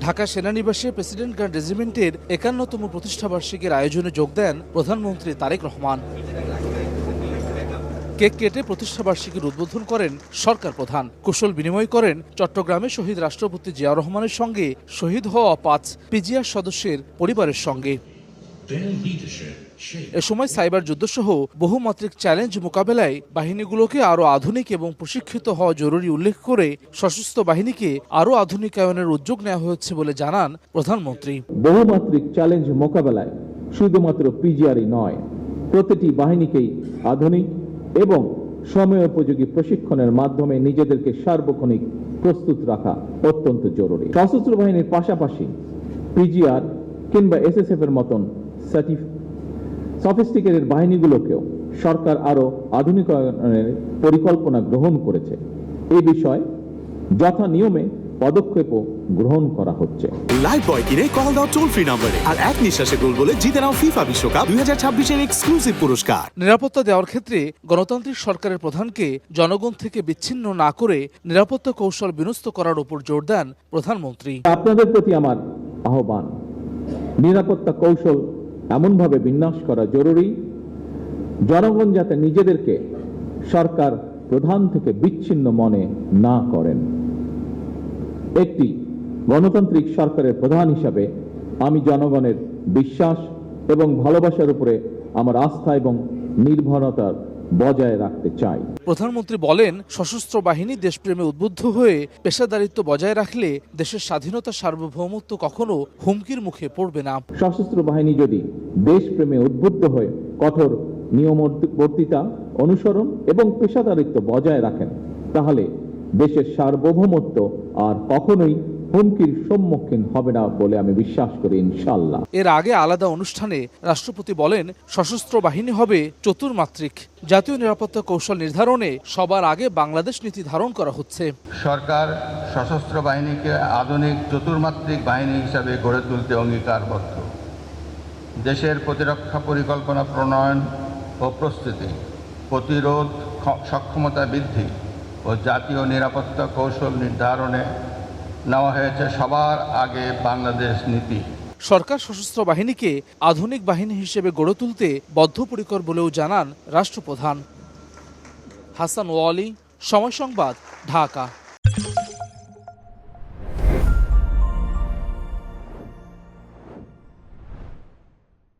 ঢাকা সেনানিবাসে president guard রেজিমেন্টের ৫১তম প্রতিষ্ঠাবার্ষিকীর আয়োজনে যোগ দেন প্রধানমন্ত্রী তারেক রহমান। কেক কেটে প্রতিষ্ঠাবার্ষিকীর উদ্বোধন করেন সরকার প্রধান। কুশল বিনিময় করেন চট্টগ্রামে শহীদ রাষ্ট্রপতি জিয়া রহমানের সঙ্গে শহীদ হওয়া ৫ পিজিআর সদস্যের পরিবারের সঙ্গে। এ সময় সাইবার যুদ্ধসহ বহুমাত্রিক চ্যালেঞ্জ মোকাবেলায় বাহিনীগুলোকে আরও আধুনিক এবং প্রশিক্ষিত হওয়া জরুরি উল্লেখ করে সশস্ত্র বাহিনীকে আরও আধুনিকায়নের উদ্যোগ নেওয়া হয়েছে বলে জানান প্রধানমন্ত্রী। বহুমাত্রিক চ্যালেঞ্জ মোকাবেলায় শুধুমাত্র পিজিআরই নয়, প্রতিটি বাহিনীকেই আধুনিক এবং সময়োপযোগী প্রশিক্ষণের মাধ্যমে নিজেদেরকে সার্বক্ষণিক প্রস্তুত রাখা অত্যন্ত জরুরি। সশস্ত্র বাহিনীর পাশাপাশি পিজিআর কিংবা এসএসএফ এর মতন সফিস্টিকেটেড বাহিনীগুলোকেও সরকার আরো আধুনিকায়নের পরিকল্পনা গ্রহণ করেছে। এই বিষয়ে যথা নিয়মে পদক্ষেপও গ্রহণ করা হচ্ছে। লাইফবয় কিনে কল দাও টোল ফ্রি নম্বরে, আর এক নিঃশ্বাসে গোল বলে জিতে নাও ফিফা বিশ্বকাপ 2026 এর এক্সক্লুসিভ পুরস্কার। নিরাপত্তা দেওয়ার ক্ষেত্রে গণতান্ত্রিক সরকারের প্রধানকে জনগণ থেকে বিচ্ছিন্ন না করে নিরাপত্তা কৌশল বিন্যস্ত করার উপর জোর দেন প্রধানমন্ত্রী। আপনাদের প্রতি আমার আহ্বান, নিরাপত্তা কৌশল এমনভাবে বিন্যাস করা জরুরি জনগণ যাতে নিজেদেরকে সরকার প্রধান থেকে বিচ্ছিন্ন মনে না করেন। একটি গণতান্ত্রিক সরকারের প্রধান হিসাবে আমি জনগণের বিশ্বাস এবং ভালোবাসার উপরে আমার আস্থা এবং নির্ভরতা বজায় রাখতে চাই। প্রধানমন্ত্রী বলেন, সশস্ত্র বাহিনী দেশপ্রেমে উদ্বুদ্ধ হয়ে পেশাদারিত্ব বজায় রাখলে দেশের স্বাধীনতা সার্বভৌমত্ব কখনো হুমকির মুখে পড়বে না। সশস্ত্র বাহিনী যদি দেশপ্রেমে উদ্বুদ্ধ হয়ে কঠোর নিয়মবর্তিতা অনুসরণ এবং পেশাদারিত্ব বজায় রাখেন, তাহলে দেশের সার্বভৌমত্ব আর কখনোই হুমকির সম্মুখীন হবে না বলে আমি বিশ্বাস করি, ইনশাআল্লাহ। এর আগে আলাদা অনুষ্ঠানে রাষ্ট্রপতি বলেন, সশস্ত্র বাহিনী হবে চতুর্মাত্রিক। জাতীয় নিরাপত্তা কৌশল নির্ধারণে সবার আগে বাংলাদেশ নীতি ধারণ করা হচ্ছে। সরকার সশস্ত্র বাহিনীকে আধুনিক চতুর্মাত্রিক বাহিনী হিসাবে গড়ে তুলতে অঙ্গীকারবদ্ধ। দেশের প্রতিরক্ষা পরিকল্পনা প্রণয়ন ও প্রস্তুতি, প্রতিরোধ সক্ষমতা বৃদ্ধি ও জাতীয় নিরাপত্তা কৌশল নির্ধারণে নেওয়া হয়েছে সবার আগে বাংলাদেশ নীতি। সরকার সশস্ত্র বাহিনীকে আধুনিক বাহিনী হিসেবে গড়ে তুলতে বদ্ধপরিকর বলেও জানান রাষ্ট্রপ্রধান। হাসান ওয়ালি, সময় সংবাদ, ঢাকা।